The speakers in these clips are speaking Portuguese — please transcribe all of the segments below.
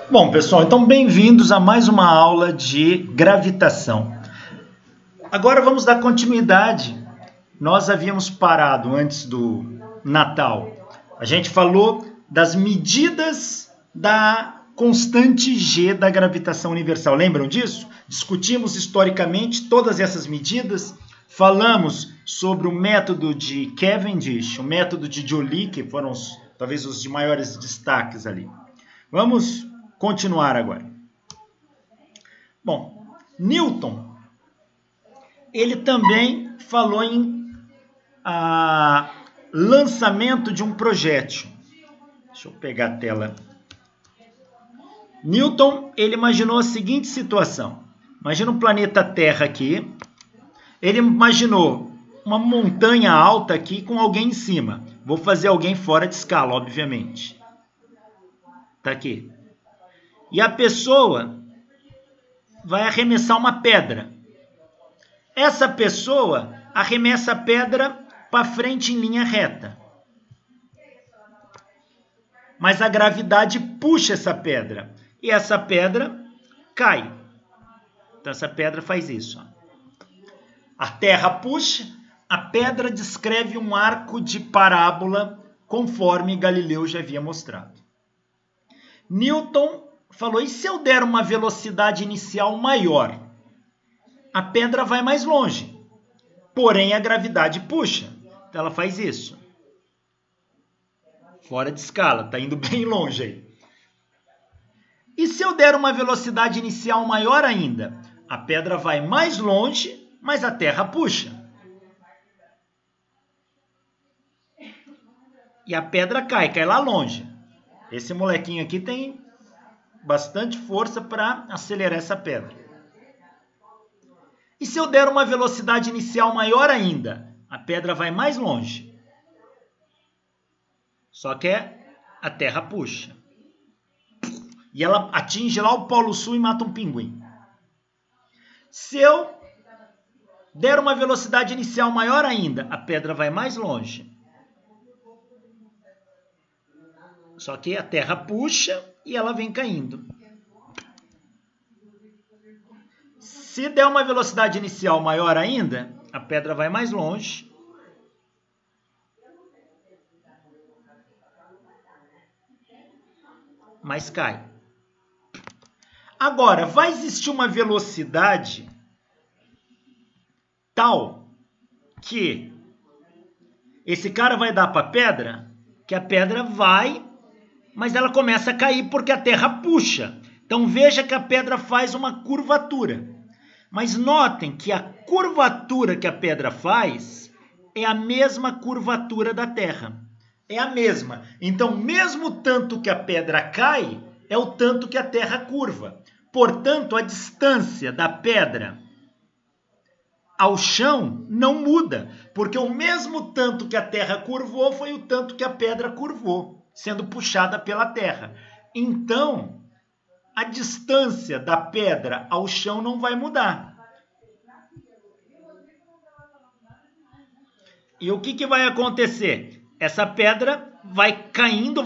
Bom, pessoal, então bem-vindos a mais uma aula de gravitação. Agora vamos dar continuidade. Nós havíamos parado antes do Natal. A gente falou das medidas da constante G da gravitação universal. Lembram disso? Discutimos historicamente todas essas medidas. Falamos sobre o método de Cavendish, o método de Joule, que foram talvez os de maiores destaques ali. Vamos continuar agora. Bom, Newton, ele também falou em lançamento de um projétil. Deixa eu pegar a tela. Newton, ele imaginou a seguinte situação. Imagina o planeta Terra aqui. Ele imaginou uma montanha alta aqui com alguém em cima. Vou fazer alguém fora de escala, obviamente. Tá aqui. E a pessoa vai arremessar uma pedra. Essa pessoa arremessa a pedra para frente em linha reta. Mas a gravidade puxa essa pedra. E essa pedra cai. Então essa pedra faz isso. Ó. A Terra puxa, a pedra descreve um arco de parábola, conforme Galileu já havia mostrado. Newton falou, e se eu der uma velocidade inicial maior? A pedra vai mais longe, porém a gravidade puxa. Então ela faz isso. Fora de escala, está indo bem longe aí. E se eu der uma velocidade inicial maior ainda? A pedra vai mais longe, mas a Terra puxa. E a pedra cai lá longe. Esse molequinho aqui tem bastante força para acelerar essa pedra. E se eu der uma velocidade inicial maior ainda? A pedra vai mais longe. Só que a Terra puxa. E ela atinge lá o Polo Sul e mata um pinguim. Se eu der uma velocidade inicial maior ainda, a pedra vai mais longe. Só que a Terra puxa e ela vem caindo. Se der uma velocidade inicial maior ainda, a pedra vai mais longe. Mas cai. Agora, vai existir uma velocidade tal que esse cara vai dar para a pedra, que a pedra vai, mas ela começa a cair porque a Terra puxa. Então veja que a pedra faz uma curvatura. Mas notem que a curvatura que a pedra faz é a mesma curvatura da Terra. É a mesma. Então, mesmo tanto que a pedra cai, é o tanto que a Terra curva. Portanto, a distância da pedra ao chão não muda, porque o mesmo tanto que a Terra curvou foi o tanto que a pedra curvou, sendo puxada pela Terra. Então, a distância da pedra ao chão não vai mudar. E o que vai acontecer? Essa pedra vai caindo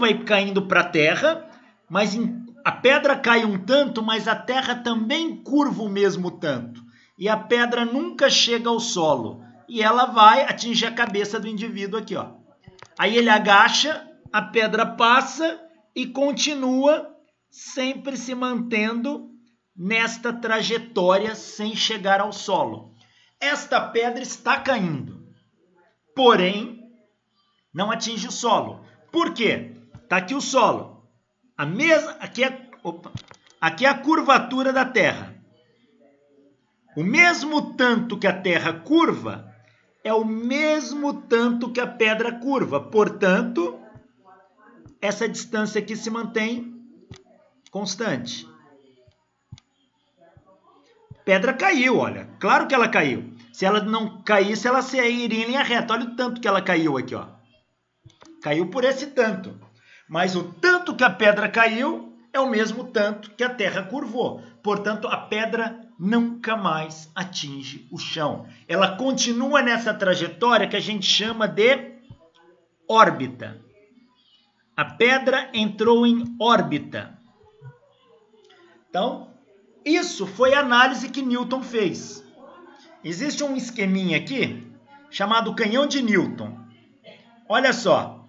para a Terra, mas a pedra cai um tanto, mas a Terra também curva o mesmo tanto. E a pedra nunca chega ao solo. E ela vai atingir a cabeça do indivíduo aqui, ó. Aí ele agacha, a pedra passa e continua sempre se mantendo nesta trajetória sem chegar ao solo. Esta pedra está caindo, porém não atinge o solo. Por quê? Está aqui o solo. Aqui é a curvatura da Terra. O mesmo tanto que a Terra curva é o mesmo tanto que a pedra curva. Portanto, essa distância aqui se mantém constante. Pedra caiu, olha. Claro que ela caiu. Se ela não caísse, ela iria em linha reta. Olha o tanto que ela caiu aqui, ó. Caiu por esse tanto. Mas o tanto que a pedra caiu é o mesmo tanto que a Terra curvou. Portanto, a pedra nunca mais atinge o chão. Ela continua nessa trajetória que a gente chama de órbita. A pedra entrou em órbita. Então, isso foi a análise que Newton fez. Existe um esqueminha aqui chamado canhão de Newton. Olha só.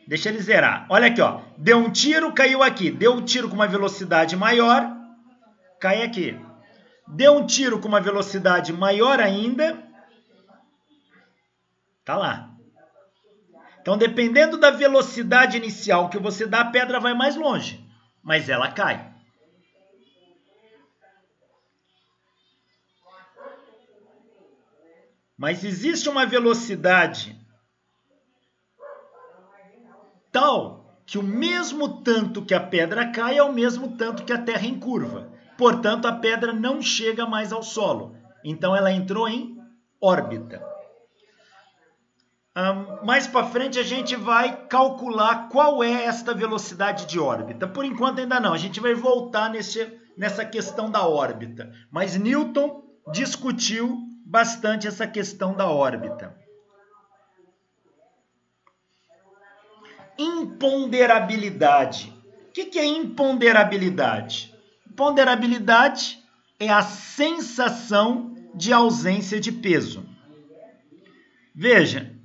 Deixa ele zerar. Olha aqui, ó. Deu um tiro, caiu aqui. Deu um tiro com uma velocidade maior, cai aqui. Deu um tiro com uma velocidade maior ainda, tá lá. Então, dependendo da velocidade inicial que você dá, a pedra vai mais longe, mas ela cai. Mas existe uma velocidade tal que o mesmo tanto que a pedra cai é o mesmo tanto que a Terra em curva. Portanto, a pedra não chega mais ao solo. Então, ela entrou em órbita. Mais para frente, a gente vai calcular qual é esta velocidade de órbita. Por enquanto, ainda não. A gente vai voltar nessa questão da órbita. Mas Newton discutiu bastante essa questão da órbita. Imponderabilidade. O que é imponderabilidade? Ponderabilidade é a sensação de ausência de peso. Veja,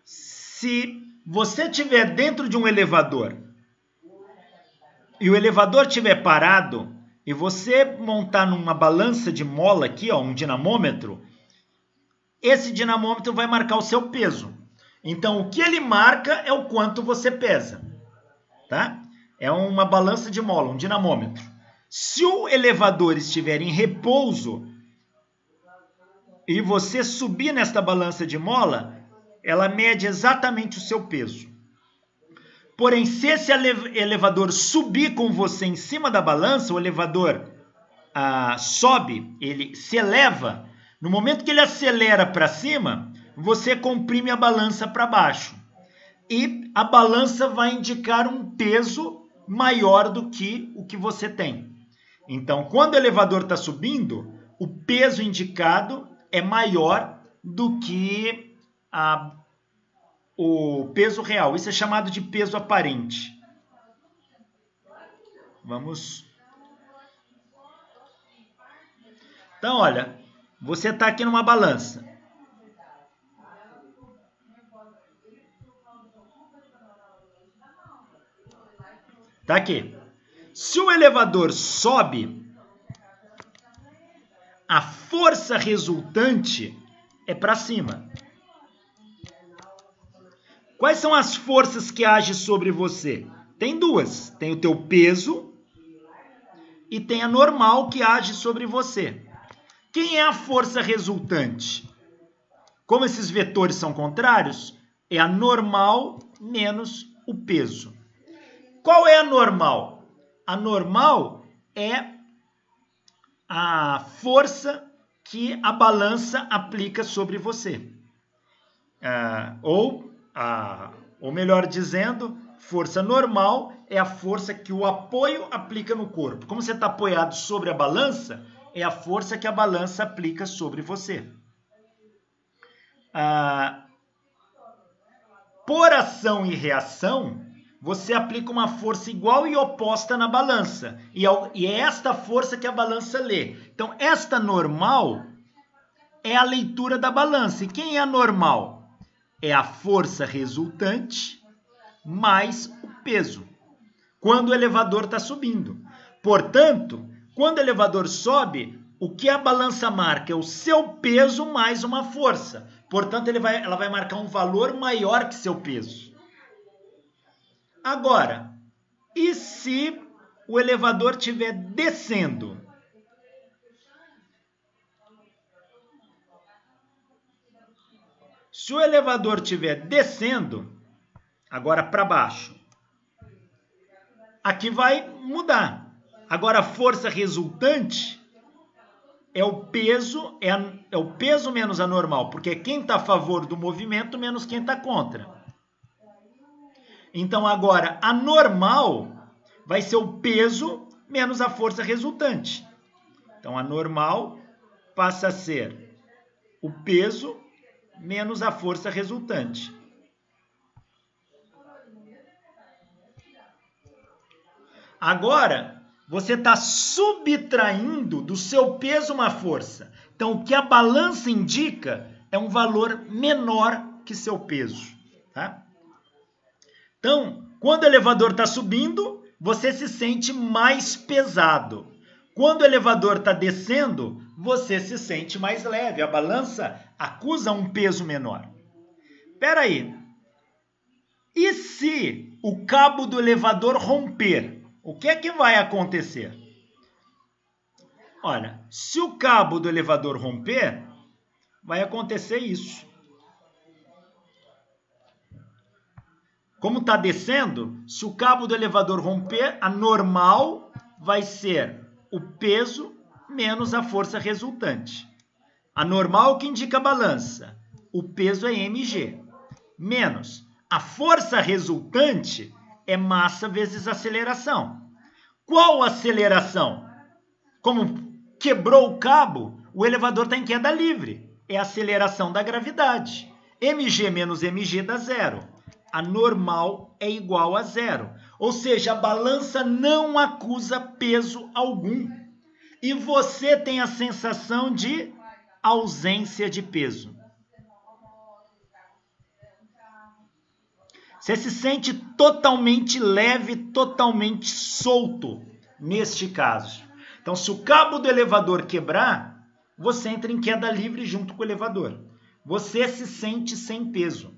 se você estiver dentro de um elevador e o elevador estiver parado e você montar numa balança de mola aqui, ó, um dinamômetro, esse dinamômetro vai marcar o seu peso. Então, o que ele marca é o quanto você pesa, tá? É uma balança de mola, um dinamômetro. Se o elevador estiver em repouso e você subir nesta balança de mola, ela mede exatamente o seu peso. Porém, se esse elevador subir com você em cima da balança, o elevador sobe, ele se eleva. No momento que ele acelera para cima, você comprime a balança para baixo. E a balança vai indicar um peso maior do que o que você tem. Então, quando o elevador está subindo, o peso indicado é maior do que o peso real. Isso é chamado de peso aparente. Vamos. Então, olha, você está aqui numa balança. Tá aqui. Se o elevador sobe, a força resultante é para cima. Quais são as forças que agem sobre você? Tem duas. Tem o teu peso e tem a normal que age sobre você. Quem é a força resultante? Como esses vetores são contrários, é a normal menos o peso. Qual é a normal? A normal é a força que a balança aplica sobre você. Ou melhor dizendo, força normal é a força que o apoio aplica no corpo. Como você está apoiado sobre a balança, é a força que a balança aplica sobre você. Por ação e reação, você aplica uma força igual e oposta na balança. E é esta força que a balança lê. Então, esta normal é a leitura da balança. E quem é a normal? É a força resultante mais o peso, quando o elevador está subindo. Portanto, quando o elevador sobe, o que a balança marca é o seu peso mais uma força. Portanto, ela vai marcar um valor maior que seu peso. Agora, e se o elevador estiver descendo? Se o elevador estiver descendo, agora para baixo, aqui vai mudar. Agora, a força resultante é o peso, é o peso menos a normal, porque quem está a favor do movimento menos quem está contra. Então, agora, a normal vai ser o peso menos a força resultante. Então, a normal passa a ser o peso menos a força resultante. Agora, você está subtraindo do seu peso uma força. Então, o que a balança indica é um valor menor que seu peso. Tá? Então, quando o elevador está subindo, você se sente mais pesado. Quando o elevador está descendo, você se sente mais leve. A balança acusa um peso menor. Espera aí. E se o cabo do elevador romper? O que é que vai acontecer? Olha, se o cabo do elevador romper, vai acontecer isso. Como está descendo, se o cabo do elevador romper, a normal vai ser o peso menos a força resultante. A normal que indica a balança. O peso é mg. Menos a força resultante é massa vezes aceleração. Qual aceleração? Como quebrou o cabo, o elevador está em queda livre. É a aceleração da gravidade. mg menos mg dá zero. A normal é igual a zero. Ou seja, a balança não acusa peso algum. E você tem a sensação de ausência de peso. Você se sente totalmente leve, totalmente solto neste caso. Então, se o cabo do elevador quebrar, você entra em queda livre junto com o elevador. Você se sente sem peso.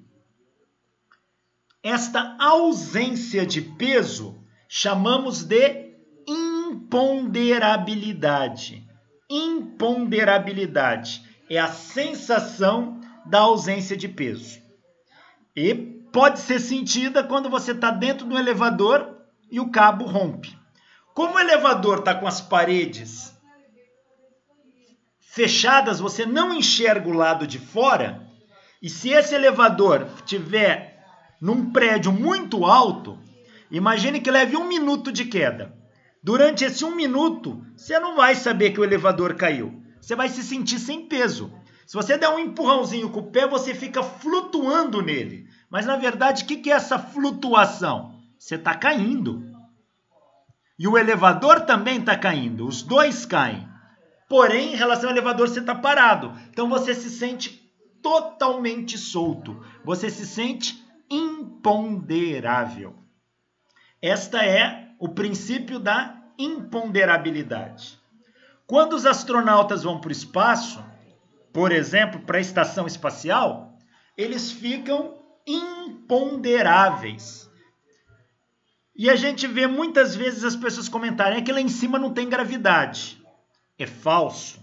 Esta ausência de peso chamamos de imponderabilidade. Imponderabilidade é a sensação da ausência de peso. E pode ser sentida quando você está dentro do elevador e o cabo rompe. Como o elevador está com as paredes fechadas, você não enxerga o lado de fora. E se esse elevador tiver num prédio muito alto, imagine que leve 1 minuto de queda. Durante esse 1 minuto, você não vai saber que o elevador caiu. Você vai se sentir sem peso. Se você der um empurrãozinho com o pé, você fica flutuando nele. Mas, na verdade, o que é essa flutuação? Você está caindo. E o elevador também está caindo. Os dois caem. Porém, em relação ao elevador, você está parado. Então, você se sente totalmente solto. Você se sente imponderável. Esta é o princípio da imponderabilidade. Quando os astronautas vão para o espaço, por exemplo, para a estação espacial, eles ficam imponderáveis. E a gente vê muitas vezes as pessoas comentarem que lá em cima não tem gravidade. É falso.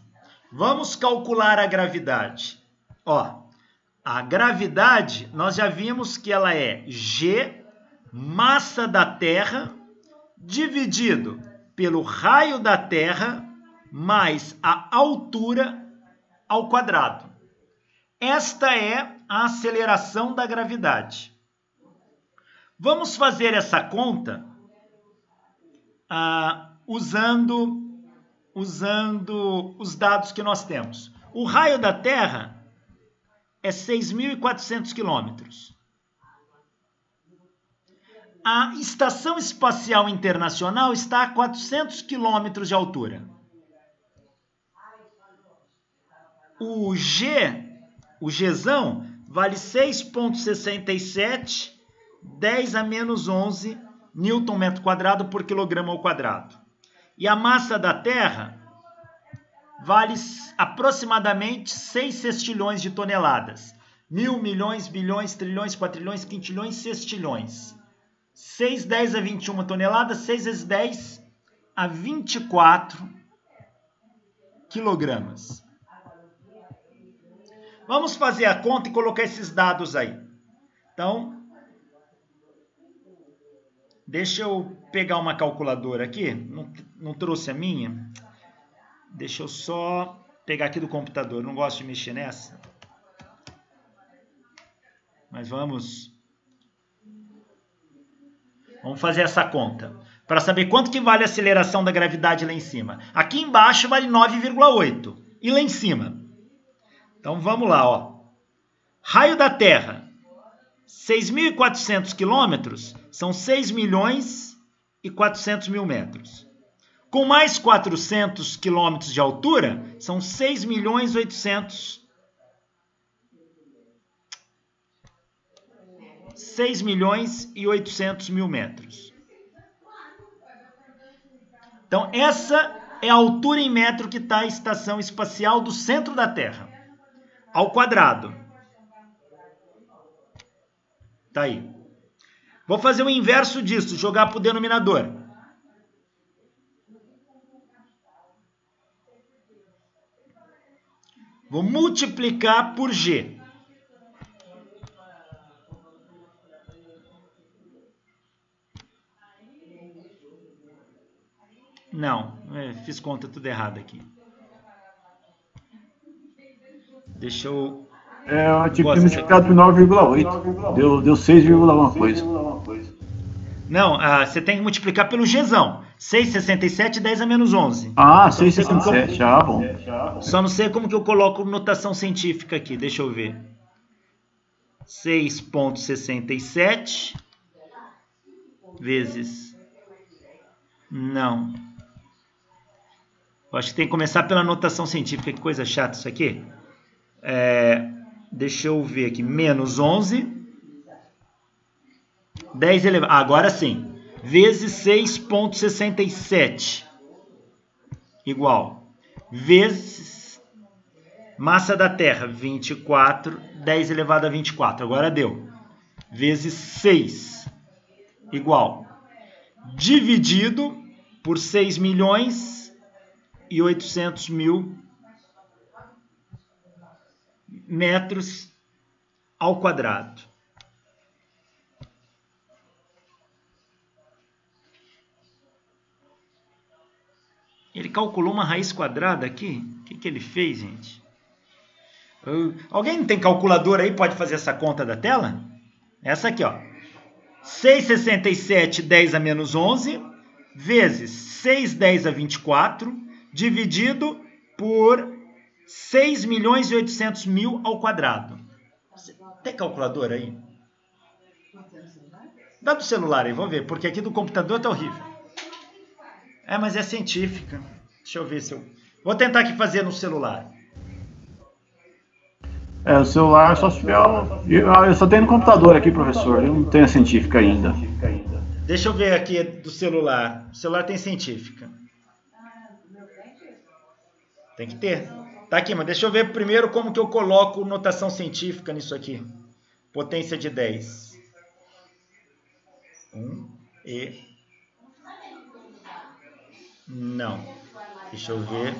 Vamos calcular a gravidade. Ó, a gravidade, nós já vimos que ela é G, massa da Terra, dividido pelo raio da Terra, mais a altura ao quadrado. Esta é a aceleração da gravidade. Vamos fazer essa conta usando os dados que nós temos. O raio da Terra é 6.400 quilômetros. A Estação Espacial Internacional está a 400 quilômetros de altura. O Gzão, vale 6,67, 10 a menos 11 Newton metro quadrado por quilograma ao quadrado. E a massa da Terra vale aproximadamente 6 sextilhões de toneladas. 1.000, milhões, bilhões, trilhões, quatrilhões, quintilhões, sextilhões. 6, 10 a 21 toneladas, 6 vezes 10 a 24 quilogramas. Vamos fazer a conta e colocar esses dados aí. Então, deixa eu pegar uma calculadora aqui. Não trouxe a minha. Deixa eu só pegar aqui do computador. Não gosto de mexer nessa. Mas vamos fazer essa conta. Para saber quanto que vale a aceleração da gravidade lá em cima. Aqui embaixo vale 9,8. E lá em cima? Então vamos lá, ó. Raio da Terra, 6.400 quilômetros, são 6.200.000 e 400 mil metros. Com mais 400 quilômetros de altura, são 6 milhões 800 mil metros. Então, essa é a altura em metro que está a estação espacial do centro da Terra, ao quadrado. Tá aí. Vou fazer o inverso disso, jogar para o denominador. Vou multiplicar por G. Não, fiz conta tudo errado aqui. Deixa eu... Eu tinha que multiplicado por 9,8. Deu 6, alguma coisa. Não, você tem que multiplicar pelo Gzão. 6,67, 10 a menos 11. Ah, 6,67. Ah, bom. Só não sei como que eu coloco notação científica aqui. Deixa eu ver. 6,67 vezes... Não. Eu acho que tem que começar pela notação científica. Que coisa chata isso aqui. Deixa eu ver aqui. Menos 11. 10 elevado... agora sim. Vezes 6,67. Igual. Vezes... massa da Terra, 24. 10 elevado a 24. Agora deu. Vezes 6. Igual. Dividido por 6 milhões e 800 mil metros ao quadrado. Ele calculou uma raiz quadrada aqui? O que ele fez, gente? Alguém tem calculadora aí? Pode fazer essa conta da tela? Essa aqui, ó. 6,67, 10 a menos 11, vezes 6, 10 a 24, dividido por 6 milhões e 800 mil ao quadrado. Tem calculadora aí? Dá do celular aí, vamos ver, porque aqui do computador tá horrível. Mas é científica. Deixa eu ver se eu... Vou tentar aqui fazer no celular. O celular só se tiver... Eu só tenho no computador aqui, professor. Eu não tenho a científica ainda. Deixa eu ver aqui do celular. O celular tem científica. Tem que ter. Tá aqui, mas deixa eu ver primeiro como que eu coloco notação científica nisso aqui. Potência de 10. 1 e... Não. Deixa eu ver.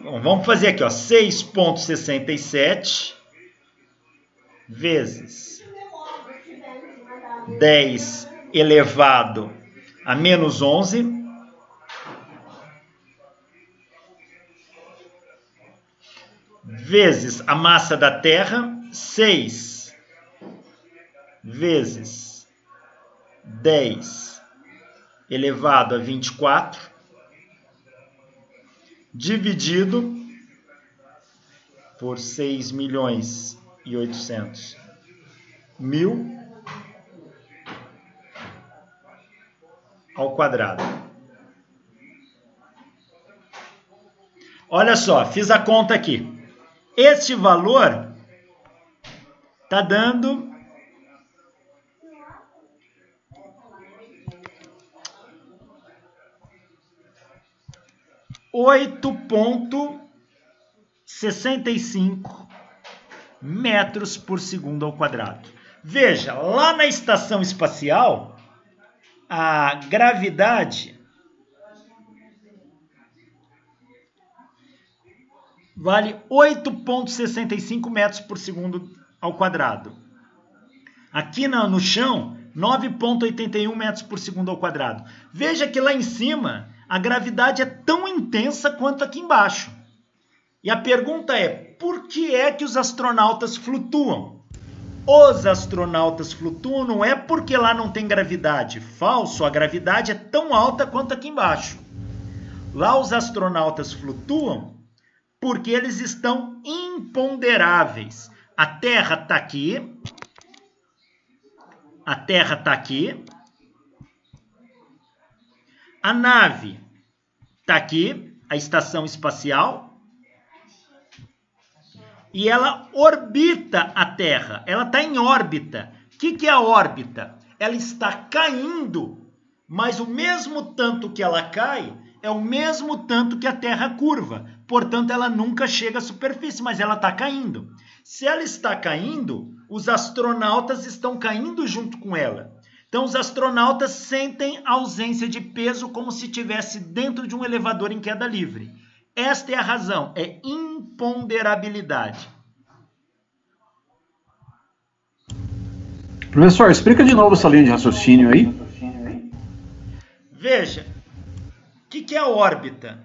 Bom, vamos fazer aqui, ó. 6,67 vezes 10 elevado a menos 11 vezes a massa da Terra, 6 vezes 10 elevado a 24, dividido por 6 milhões e 800 mil ao quadrado. Olha só, fiz a conta aqui. Este valor está dando 8,65 metros por segundo ao quadrado. Veja, lá na estação espacial, a gravidade vale 8,65 metros por segundo ao quadrado. Aqui no chão, 9,81 metros por segundo ao quadrado. Veja que lá em cima, a gravidade é tão intensa quanto aqui embaixo. E a pergunta é, por que é que os astronautas flutuam? Os astronautas flutuam não é porque lá não tem gravidade. Falso, a gravidade é tão alta quanto aqui embaixo. Lá os astronautas flutuam porque eles estão imponderáveis. A Terra está aqui. A Terra está aqui. A nave está aqui, a estação espacial, e ela orbita a Terra. Ela está em órbita. O que é a órbita? Ela está caindo, mas o mesmo tanto que ela cai é o mesmo tanto que a Terra curva. Portanto, ela nunca chega à superfície, mas ela está caindo. Se ela está caindo, os astronautas estão caindo junto com ela. Então, os astronautas sentem a ausência de peso como se estivesse dentro de um elevador em queda livre. Esta é a razão, é imponderabilidade. Professor, explica de novo essa linha de raciocínio aí. Veja, o que é a órbita?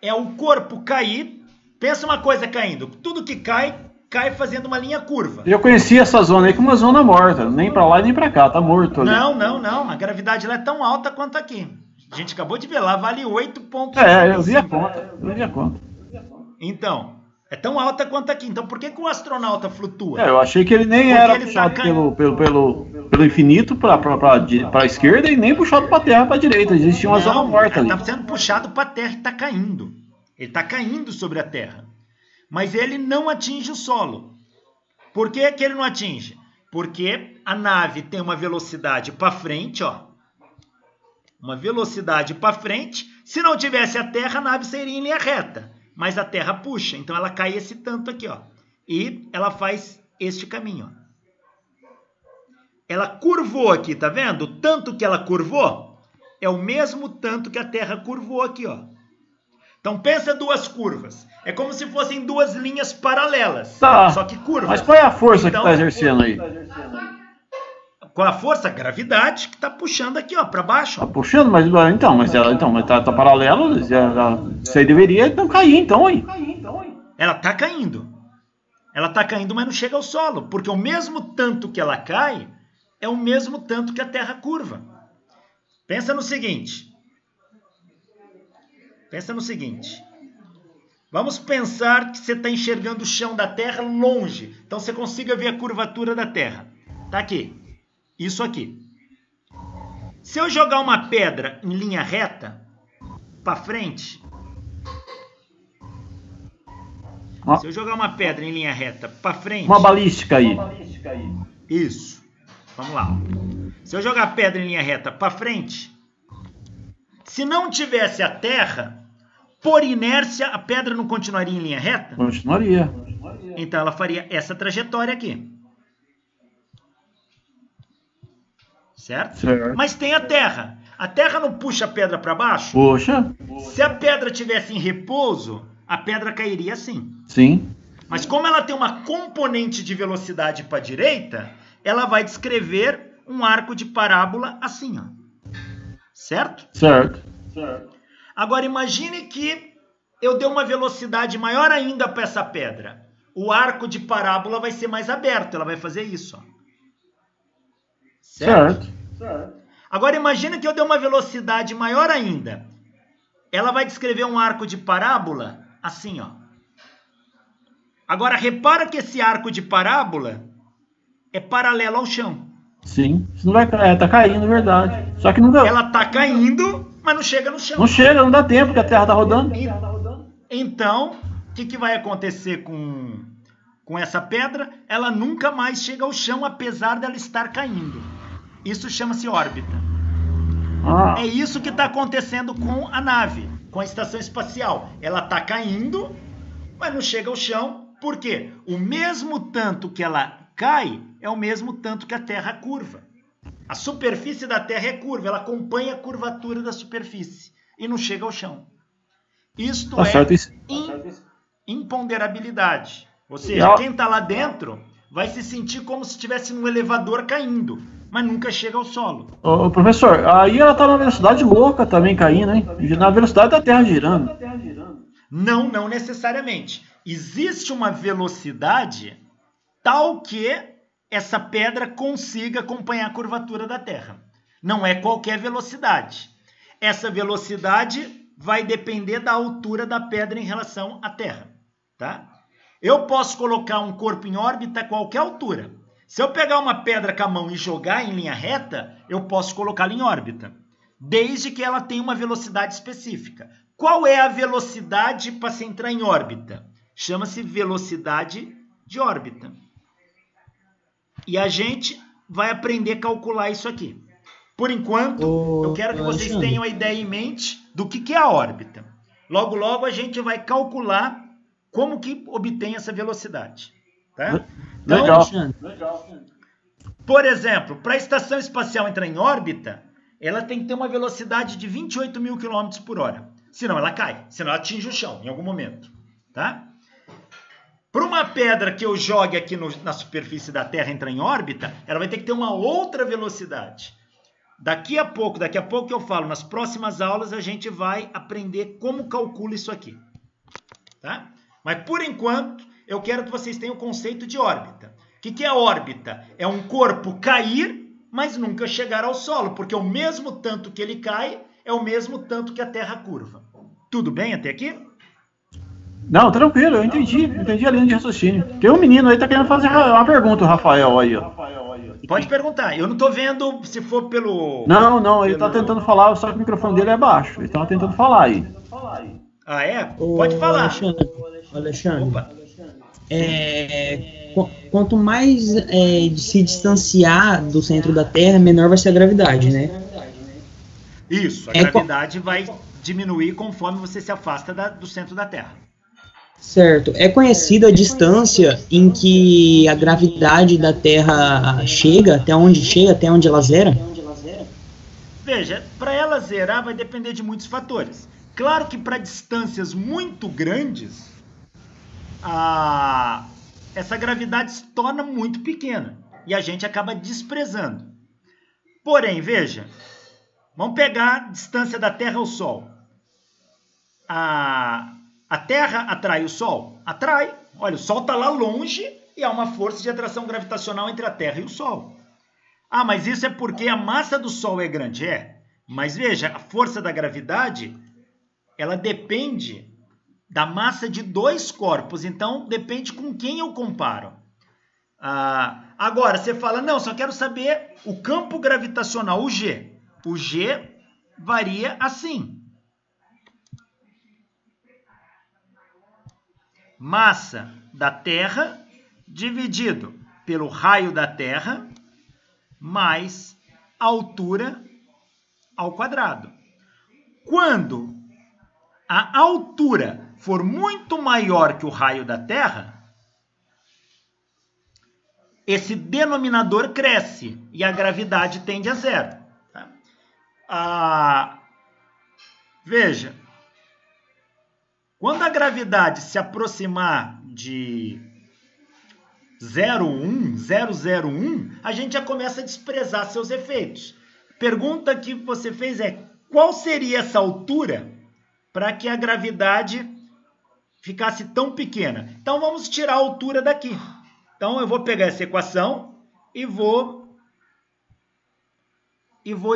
É o corpo cair, pensa uma coisa caindo, tudo que cai, cai fazendo uma linha curva. Eu conheci essa zona aí como uma zona morta, nem pra lá nem pra cá, tá morto ali. Não, a gravidade lá é tão alta quanto aqui. A gente acabou de ver, lá vale 8 pontos. Eu vi a conta, Então, é tão alta quanto aqui. Então, por que o astronauta flutua? Eu achei que ele nem Porque era ele puxado tá pelo infinito pra esquerda e nem puxado pra terra, pra direita. Existia uma zona morta ali. Ele está sendo puxado para a Terra e está caindo. Ele está caindo sobre a Terra. Mas ele não atinge o solo. Por que ele não atinge? Porque a nave tem uma velocidade para frente, ó. Uma velocidade para frente. Se não tivesse a Terra, a nave seria em linha reta. Mas a Terra puxa, então ela cai esse tanto aqui, ó. E ela faz este caminho, ó. Ela curvou aqui, tá vendo? O tanto que ela curvou é o mesmo tanto que a Terra curvou aqui, ó. Então pensa duas curvas. É como se fossem duas linhas paralelas, Tá, só que curvas. mas qual é a força então, que está exercendo aí? Qual a força? A gravidade que está puxando aqui, ó, para baixo. Tá puxando, mas ela tá paralelo, isso aí deveria então cair, então, aí. Ela está caindo. Ela está caindo, mas não chega ao solo, porque o mesmo tanto que ela cai é o mesmo tanto que a Terra curva. Pensa no seguinte. Vamos pensar que você está enxergando o chão da Terra longe. Então você consiga ver a curvatura da Terra. Tá aqui. Isso aqui. Se eu jogar uma pedra em linha reta para frente. Se eu jogar uma pedra em linha reta para frente. Uma balística aí. Isso. Vamos lá. Se eu jogar a pedra em linha reta para frente. Se não tivesse a Terra, por inércia, a pedra não continuaria em linha reta? Continuaria. Então ela faria essa trajetória aqui. Certo? Mas tem a Terra. A Terra não puxa a pedra para baixo? Puxa. Se a pedra tivesse em repouso, a pedra cairia assim. Sim. Mas como ela tem uma componente de velocidade para a direita, ela vai descrever um arco de parábola assim, ó. Certo? Certo. Agora imagine que eu dei uma velocidade maior ainda para essa pedra. O arco de parábola vai ser mais aberto, ela vai fazer isso, ó. Certo? Agora imagine que eu dei uma velocidade maior ainda. Ela vai descrever um arco de parábola assim, ó. Agora repara que esse arco de parábola é paralelo ao chão. Sim. Isso não vai cair, tá caindo, é verdade. Só que não dá. Ela tá caindo, mas não chega no chão. Não chega, não dá tempo, porque a Terra tá rodando. Então, o que vai acontecer com essa pedra? Ela nunca mais chega ao chão, apesar dela estar caindo. Isso chama-se órbita. É isso que está acontecendo com a nave, com a estação espacial. Ela está caindo, mas não chega ao chão. Por quê? O mesmo tanto que ela cai é o mesmo tanto que a Terra curva. A superfície da Terra é curva, ela acompanha a curvatura da superfície e não chega ao chão. Isto imponderabilidade. Ou seja, quem está lá dentro vai se sentir como se estivesse num elevador caindo, mas nunca chega ao solo. Ô, professor, aí ela está numa velocidade louca também caindo, hein? Na velocidade da Terra girando. Não necessariamente. Existe uma velocidade tal que essa pedra consiga acompanhar a curvatura da Terra. Não é qualquer velocidade. Essa velocidade vai depender da altura da pedra em relação à Terra, tá? Eu posso colocar um corpo em órbita a qualquer altura. Se eu pegar uma pedra com a mão e jogar em linha reta, eu posso colocá-la em órbita. desde que ela tenha uma velocidade específica. Qual é a velocidade para se entrar em órbita? Chama-se velocidade de órbita. E a gente vai aprender a calcular isso aqui. Por enquanto, eu quero que vocês tenham a ideia em mente do que é a órbita. Logo, logo a gente vai calcular como que obtém essa velocidade. Tá? Então, Legal. Por exemplo, para a estação espacial entrar em órbita, ela tem que ter uma velocidade de 28 mil km por hora. Senão ela cai, senão ela atinge o chão em algum momento. Tá? Para uma pedra que eu jogue aqui na superfície da Terra entrar em órbita, ela vai ter que ter uma outra velocidade. Daqui a pouco que eu falo, nas próximas aulas a gente vai aprender como calcula isso aqui. Tá? Mas por enquanto, eu quero que vocês tenham o conceito de órbita. O que é órbita? É um corpo cair, mas nunca chegar ao solo, porque o mesmo tanto que ele cai é o mesmo tanto que a Terra curva. Tudo bem até aqui? Não, tranquilo, eu entendi a linha de raciocínio. Tem um menino aí que tá querendo fazer uma pergunta, o Rafael aí, ó. Pode perguntar, eu não tô vendo se for pelo... Não, ele tá tentando falar, só que o microfone dele é baixo, ele tava tentando falar aí. Ah, é? Pode falar. Alexandre, opa. Quanto mais se distanciar do centro da Terra, menor vai ser a gravidade, né? Isso, a gravidade vai diminuir conforme você se afasta do centro da Terra. Certo. É conhecida a distância em que a gravidade da Terra chega, até onde ela zera? Veja, para ela zerar vai depender de muitos fatores. Claro que para distâncias muito grandes, essa gravidade se torna muito pequena e a gente acaba desprezando. Porém, veja, vamos pegar a distância da Terra ao Sol. A Terra atrai o Sol? Atrai. Olha, o Sol está lá longe e há uma força de atração gravitacional entre a Terra e o Sol. Ah, mas isso é porque a massa do Sol é grande? É. Mas veja, a força da gravidade, ela depende da massa de dois corpos. Então, depende com quem eu comparo. Agora, você fala, não, só quero saber o campo gravitacional, o G. O G varia assim. Massa da Terra dividido pelo raio da Terra mais altura ao quadrado. Quando a altura for muito maior que o raio da Terra, esse denominador cresce e a gravidade tende a zero. Veja, quando a gravidade se aproximar de 0,1, a gente já começa a desprezar seus efeitos. Pergunta que você fez é, qual seria essa altura para que a gravidade ficasse tão pequena? Então vamos tirar a altura daqui. Então eu vou pegar essa equação e vou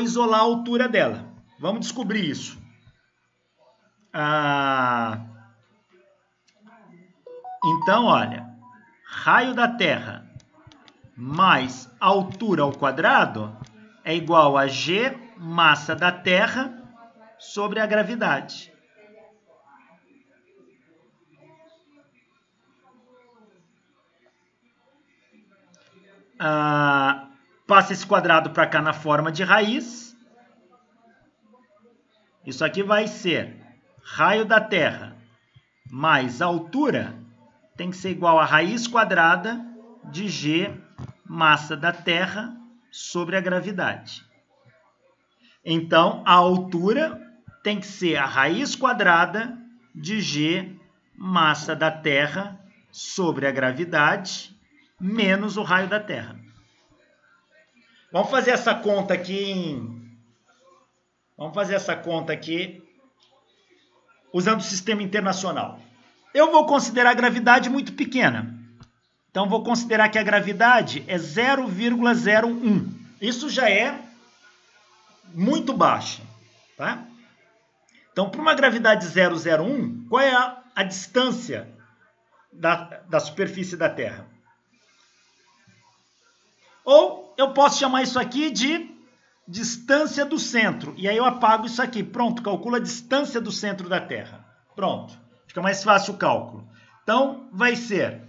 isolar a altura dela. Vamos descobrir isso. Então, olha, raio da Terra mais altura ao quadrado é igual a G, massa da Terra, sobre a gravidade. Passa esse quadrado para cá na forma de raiz. Isso aqui vai ser raio da Terra mais altura tem que ser igual a raiz quadrada de G, massa da Terra, sobre a gravidade. Então, a altura tem que ser a raiz quadrada de G, massa da Terra, sobre a gravidade, menos o raio da Terra. Vamos fazer essa conta aqui usando o sistema internacional. Eu vou considerar a gravidade muito pequena. Então, vou considerar que a gravidade é 0,01. Isso já é muito baixa. Tá? Então, para uma gravidade 0,01, qual é a distância da superfície da Terra? Ou eu posso chamar isso aqui de distância do centro. E aí eu apago isso aqui. Pronto, calcula a distância do centro da Terra. Pronto, fica mais fácil o cálculo. Então, vai ser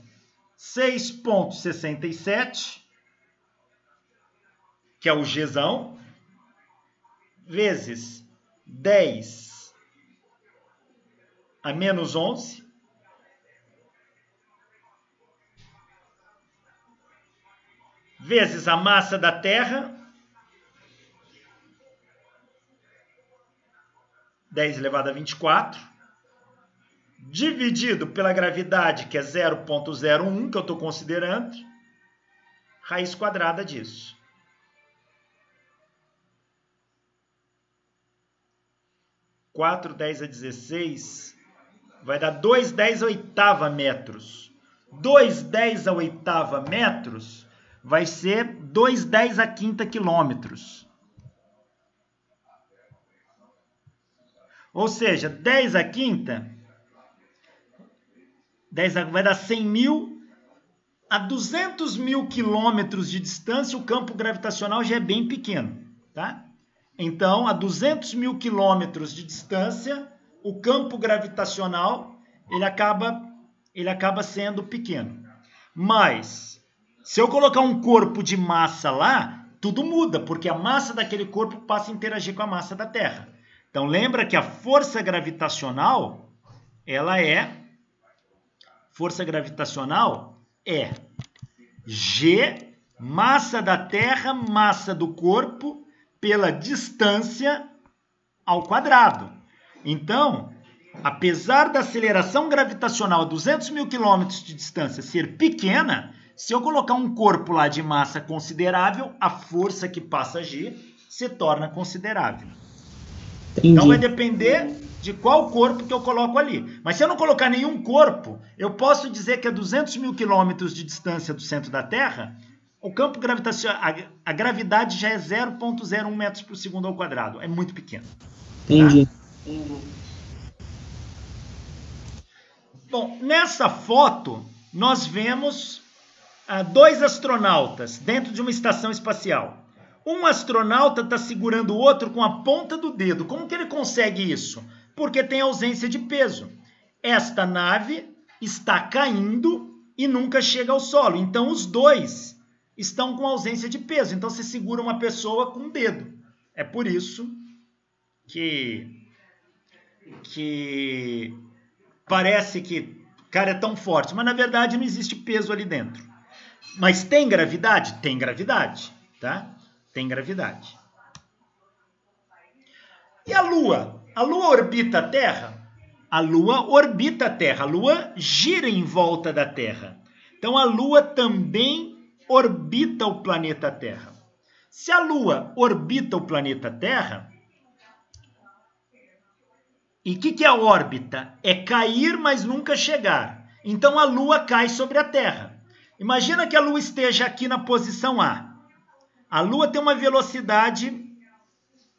6,67, que é o Gzão, vezes 10 a menos 11, vezes a massa da Terra, 10 elevado a 24, dividido pela gravidade, que é 0,01, que eu estou considerando, raiz quadrada disso. 4, 10 a 16, vai dar 2,10 a oitava metros. 2,10 a oitava metros vai ser 2,10 a quinta quilômetros. Ou seja, 10 a quinta, vai dar 100 mil a 200 mil quilômetros de distância, o campo gravitacional já é bem pequeno, tá? Então, a 200 mil quilômetros de distância, o campo gravitacional, ele acaba sendo pequeno. Mas, se eu colocar um corpo de massa lá, tudo muda, porque a massa daquele corpo passa a interagir com a massa da Terra. Então, lembra que a força gravitacional, força gravitacional é G, massa da Terra, massa do corpo, pela distância ao quadrado. Então, apesar da aceleração gravitacional a 200 mil quilômetros de distância ser pequena, se eu colocar um corpo lá de massa considerável, a força que passa a agir se torna considerável. Entendi. Então, vai depender de qual corpo que eu coloco ali. Mas se eu não colocar nenhum corpo, eu posso dizer que a 200 mil quilômetros de distância do centro da Terra, o campo gravitacional, a gravidade já é 0,01 metros por segundo ao quadrado. É muito pequeno. Entendi. Tá? Bom, nessa foto, nós vemos dois astronautas dentro de uma estação espacial. Um astronauta está segurando o outro com a ponta do dedo. Como que ele consegue isso? Porque tem ausência de peso. Esta nave está caindo e nunca chega ao solo. Então, os dois estão com ausência de peso. Então, você segura uma pessoa com o dedo. É por isso que parece que o cara é tão forte. Mas, na verdade, não existe peso ali dentro. Mas tem gravidade? Tem gravidade, tá? Tem gravidade. E a Lua? A Lua orbita a Terra? A Lua orbita a Terra. A Lua gira em volta da Terra. Então, a Lua também orbita o planeta Terra. Se a Lua orbita o planeta Terra, e o que é a órbita? É cair, mas nunca chegar. Então, a Lua cai sobre a Terra. Imagina que a Lua esteja aqui na posição A. A Lua tem uma velocidade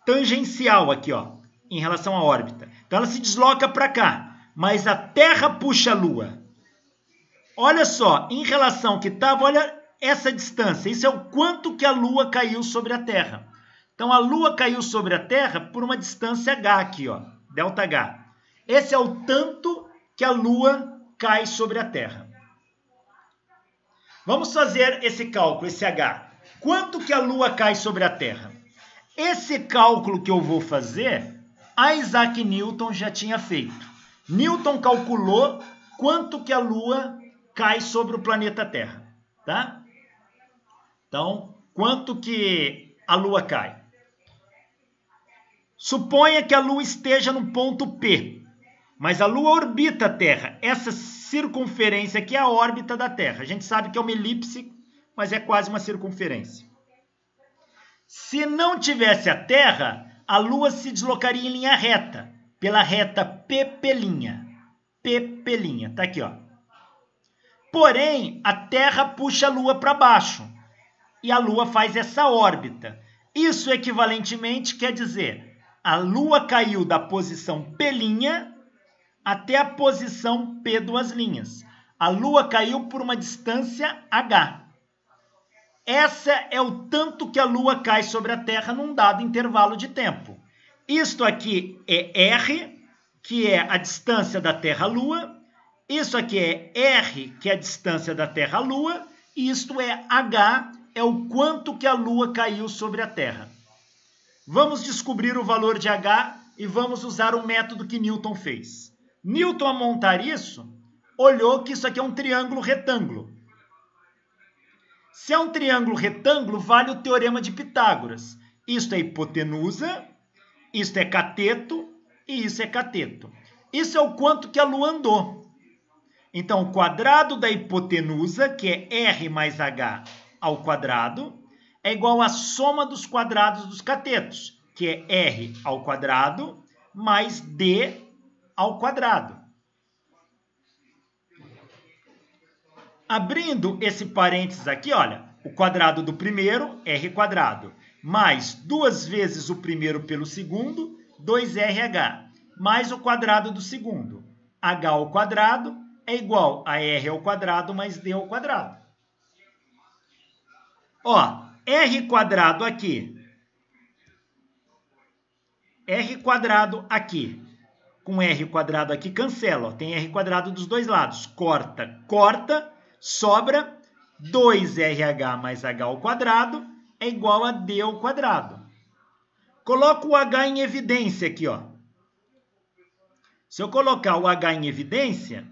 tangencial aqui, ó, em relação à órbita. Então, ela se desloca para cá, mas a Terra puxa a Lua. Olha só, em relação que estava, olha essa distância. Isso é o quanto que a Lua caiu sobre a Terra. Então, a Lua caiu sobre a Terra por uma distância h aqui, ó, ΔH. Esse é o tanto que a Lua cai sobre a Terra. Vamos fazer esse cálculo, esse h. Quanto que a Lua cai sobre a Terra? Esse cálculo que eu vou fazer, Isaac Newton já tinha feito. Newton calculou quanto que a Lua cai sobre o planeta Terra, tá? Então, quanto que a Lua cai? Suponha que a Lua esteja no ponto P, mas a Lua orbita a Terra. Essa circunferência aqui é a órbita da Terra. A gente sabe que é uma elipse, mas é quase uma circunferência. Se não tivesse a Terra, a Lua se deslocaria em linha reta, pela reta PP'. PP', tá aqui, ó. Porém, a Terra puxa a Lua para baixo e a Lua faz essa órbita. Isso equivalentemente quer dizer, a Lua caiu da posição P' até a posição P'. A Lua caiu por uma distância h. Essa é o tanto que a Lua cai sobre a Terra num dado intervalo de tempo. Isto aqui é R, que é a distância da Terra à Lua. Isso aqui é R, que é a distância da Terra à Lua. E isto é H, é o quanto que a Lua caiu sobre a Terra. Vamos descobrir o valor de H e vamos usar o método que Newton fez. Newton, ao montar isso, olhou que isso aqui é um triângulo retângulo. Se é um triângulo retângulo, vale o teorema de Pitágoras. Isto é hipotenusa, isto é cateto e isso é cateto. Isso é o quanto que a Lua andou. Então, o quadrado da hipotenusa, que é R mais H ao quadrado, é igual à soma dos quadrados dos catetos, que é R ao quadrado mais D ao quadrado. Abrindo esse parênteses aqui, olha, o quadrado do primeiro, R quadrado, mais 2 vezes o primeiro pelo segundo, 2RH, mais o quadrado do segundo. H ao quadrado é igual a R ao quadrado mais D ao quadrado. Ó, R quadrado aqui, R quadrado aqui, com R quadrado aqui cancela, ó, tem R quadrado dos dois lados, corta, corta, sobra 2RH mais H ao quadrado é igual a D ao quadrado. Coloco o H em evidência aqui, ó. Se eu colocar o H em evidência,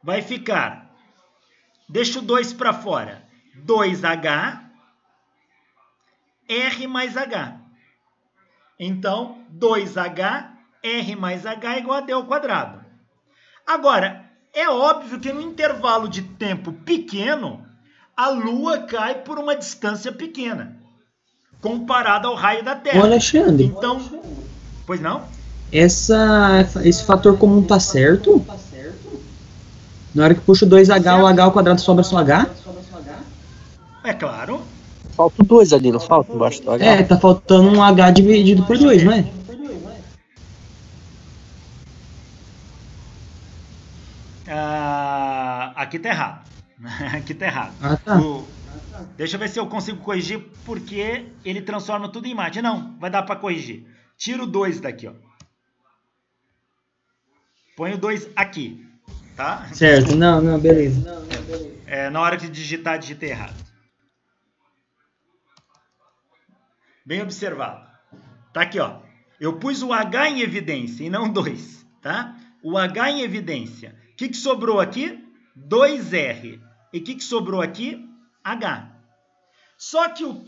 vai ficar, deixa o 2 para fora, 2H, R mais H. Então, 2H, R mais H é igual a D ao quadrado. Agora, é óbvio que no intervalo de tempo pequeno, a Lua cai por uma distância pequena, comparada ao raio da Terra. Ô, Alexandre. Então, pois não? Esse fator comum tá certo? Na hora que puxa o 2H, o H ao quadrado sobra só H? É claro. Falta 2 ali, não falta embaixo do H? É, tá faltando um H dividido por 2, não é? Aqui tá errado. Aqui tá errado. Ah, tá. Deixa eu ver se eu consigo corrigir, porque ele transforma tudo em imagem. Não, vai dar para corrigir. Tira o 2 daqui, ó. Põe o 2 aqui, tá? Certo, não, beleza. Na hora de digitar, digitei errado. Bem observado. Tá aqui, ó. Eu pus o H em evidência e não 2, tá? O H em evidência. O que sobrou aqui? 2R. E o que sobrou aqui? H. Só que o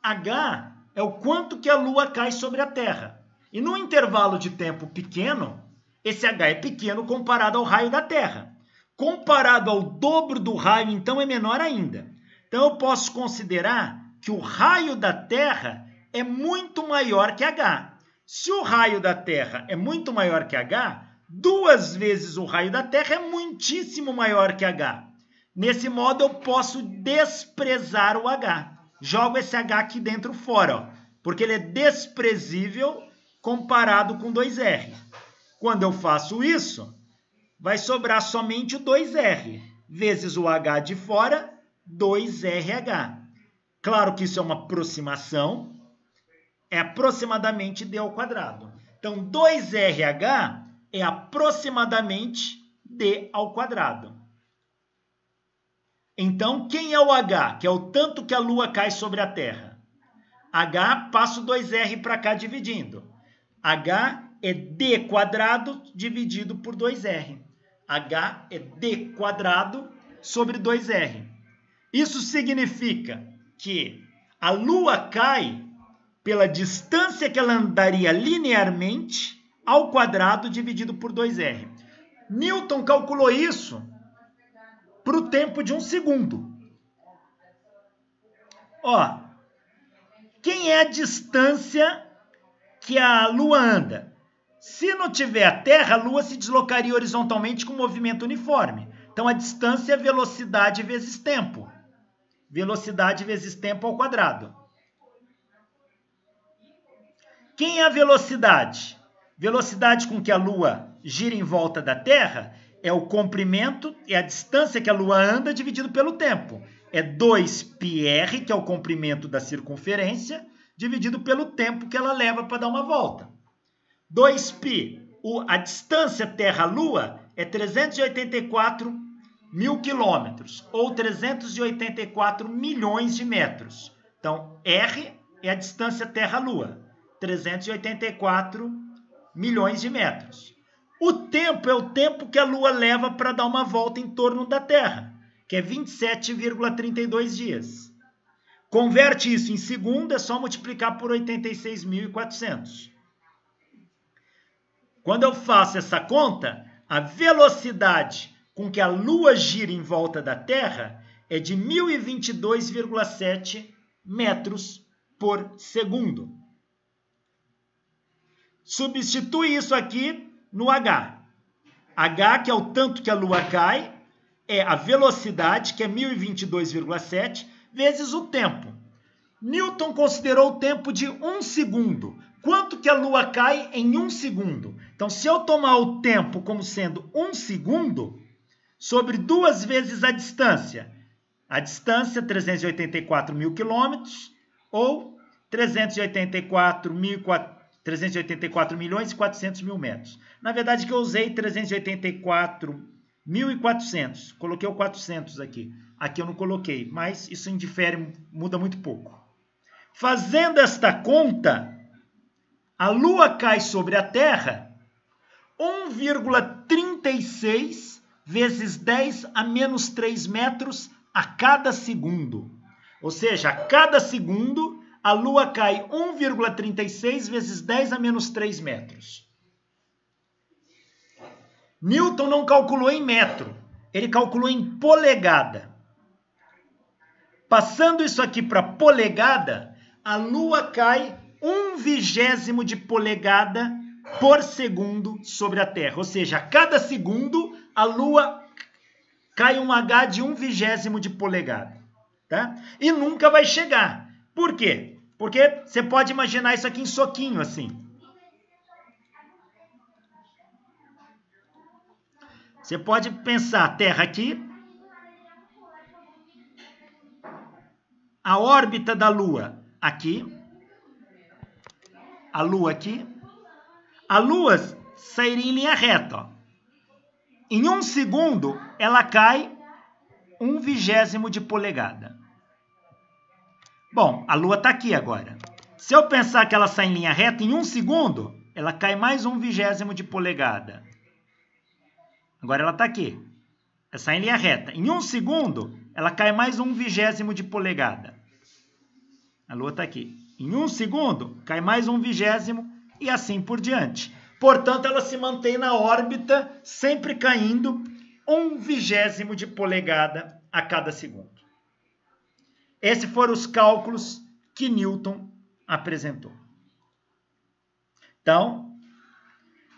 H é o quanto que a Lua cai sobre a Terra. E num intervalo de tempo pequeno, esse H é pequeno comparado ao raio da Terra. Comparado ao dobro do raio, então, é menor ainda. Então, eu posso considerar que o raio da Terra é muito maior que H. Se o raio da Terra é muito maior que H, 2 vezes o raio da Terra é muitíssimo maior que H. Nesse modo, eu posso desprezar o H. Jogo esse H aqui dentro fora, ó, porque ele é desprezível comparado com 2R. Quando eu faço isso, vai sobrar somente o 2R, vezes o H de fora, 2RH. Claro que isso é uma aproximação, é aproximadamente D ao quadrado. Então, 2RH é aproximadamente D ao quadrado. Então, quem é o H? Que é o tanto que a Lua cai sobre a Terra. H, passo 2R para cá dividindo. H é D quadrado dividido por 2R. H é D quadrado sobre 2R. Isso significa que a Lua cai pela distância que ela andaria linearmente ao quadrado dividido por 2R. Newton calculou isso para o tempo de 1 segundo. Ó, quem é a distância que a Lua anda? Se não tiver a Terra, a Lua se deslocaria horizontalmente com movimento uniforme. Então, a distância é velocidade vezes tempo. Velocidade vezes tempo ao quadrado. Quem é a velocidade? Velocidade com que a Lua gira em volta da Terra é o comprimento, é a distância que a Lua anda dividido pelo tempo. É 2πr, que é o comprimento da circunferência, dividido pelo tempo que ela leva para dar uma volta. 2π, a distância Terra-Lua é 384 mil quilômetros, ou 384 milhões de metros. Então, R é a distância Terra-Lua, 384 milhões de metros. O tempo é o tempo que a Lua leva para dar uma volta em torno da Terra, que é 27,32 dias. Converte isso em segundo, é só multiplicar por 86.400. Quando eu faço essa conta, a velocidade com que a Lua gira em volta da Terra é de 1022,7 metros por segundo. Substitui isso aqui no H. H, que é o tanto que a Lua cai, é a velocidade, que é 1022,7, vezes o tempo. Newton considerou o tempo de 1 segundo. Quanto que a Lua cai em 1 segundo? Então, se eu tomar o tempo como sendo 1 segundo, sobre 2 vezes a distância 384 mil quilômetros, ou 384 milhões e 400 mil metros. Na verdade, que eu usei 384.400. Coloquei o 400 aqui. Aqui eu não coloquei, mas isso indifere, muda muito pouco. Fazendo esta conta, a Lua cai sobre a Terra 1,36 vezes 10 a menos 3 metros a cada segundo. Ou seja, a cada segundo, a Lua cai 1,36 vezes 10 a menos 3 metros. Newton não calculou em metro, ele calculou em polegada. Passando isso aqui para polegada, a Lua cai 1/20 de polegada por segundo sobre a Terra. Ou seja, a cada segundo, a Lua cai um H de 1/20 de polegada. Tá? E nunca vai chegar. Por quê? Porque você pode imaginar isso aqui em soquinho, assim. Você pode pensar a Terra aqui, a órbita da Lua aqui, a Lua aqui. A Lua sairia em linha reta. Ó. Em 1 segundo, ela cai 1/20 de polegada. Bom, a Lua está aqui agora. Se eu pensar que ela sai em linha reta, em 1 segundo, ela cai mais 1/20 de polegada. Agora ela está aqui. Ela sai em linha reta. Em 1 segundo, ela cai mais 1/20 de polegada. A Lua está aqui. Em 1 segundo, cai mais 1/20 e assim por diante. Portanto, ela se mantém na órbita, sempre caindo 1/20 de polegada a cada segundo. Esses foram os cálculos que Newton apresentou. Então,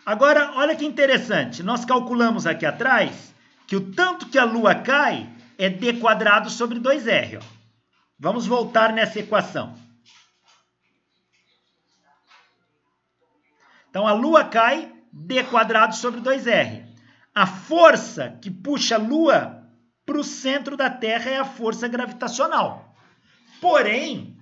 agora, olha que interessante. Nós calculamos aqui atrás que o tanto que a Lua cai é d² sobre 2r. Ó. Vamos voltar nessa equação. Então, a Lua cai d² sobre 2r. A força que puxa a Lua para o centro da Terra é a força gravitacional. Porém,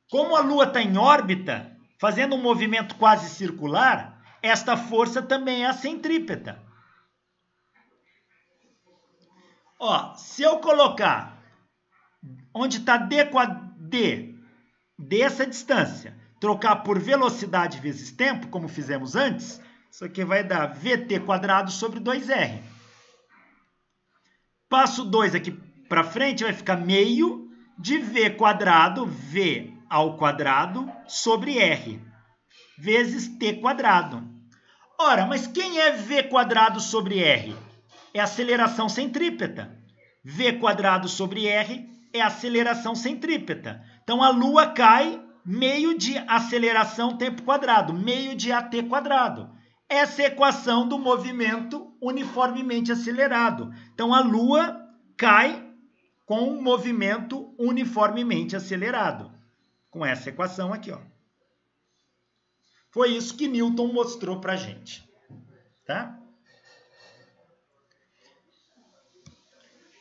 como a Lua está em órbita, fazendo um movimento quase circular, esta força também é a centrípeta. Ó, se eu colocar onde está d dessa distância, trocar por velocidade vezes tempo, como fizemos antes, isso aqui vai dar VT² sobre 2R. Passo 2 aqui para frente, vai ficar meio de V² sobre R, vezes T². Ora, mas quem é V² sobre R? É a aceleração centrípeta. V² sobre R é a aceleração centrípeta. Então, a Lua cai meio de aceleração tempo quadrado, meio de AT². Essa é a equação do movimento uniformemente acelerado. Então, a Lua cai com um movimento uniformemente acelerado. Com essa equação aqui, ó. Foi isso que Newton mostrou para a gente. Tá?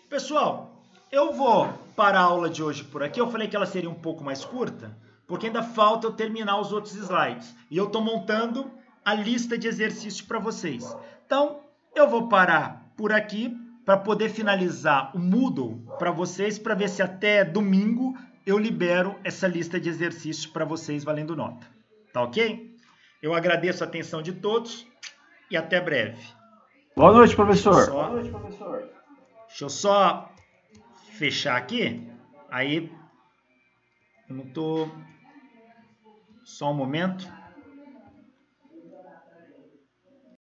Pessoal, eu vou parar a aula de hoje por aqui. Eu falei que ela seria um pouco mais curta, porque ainda falta eu terminar os outros slides. E eu estou montando a lista de exercícios para vocês. Então, eu vou parar por aqui para poder finalizar o Moodle para vocês, para ver se até domingo eu libero essa lista de exercícios para vocês valendo nota. Tá ok? Eu agradeço a atenção de todos e até breve. Boa noite, professor. Deixa eu só fechar aqui. Aí, eu não tô... Só um momento.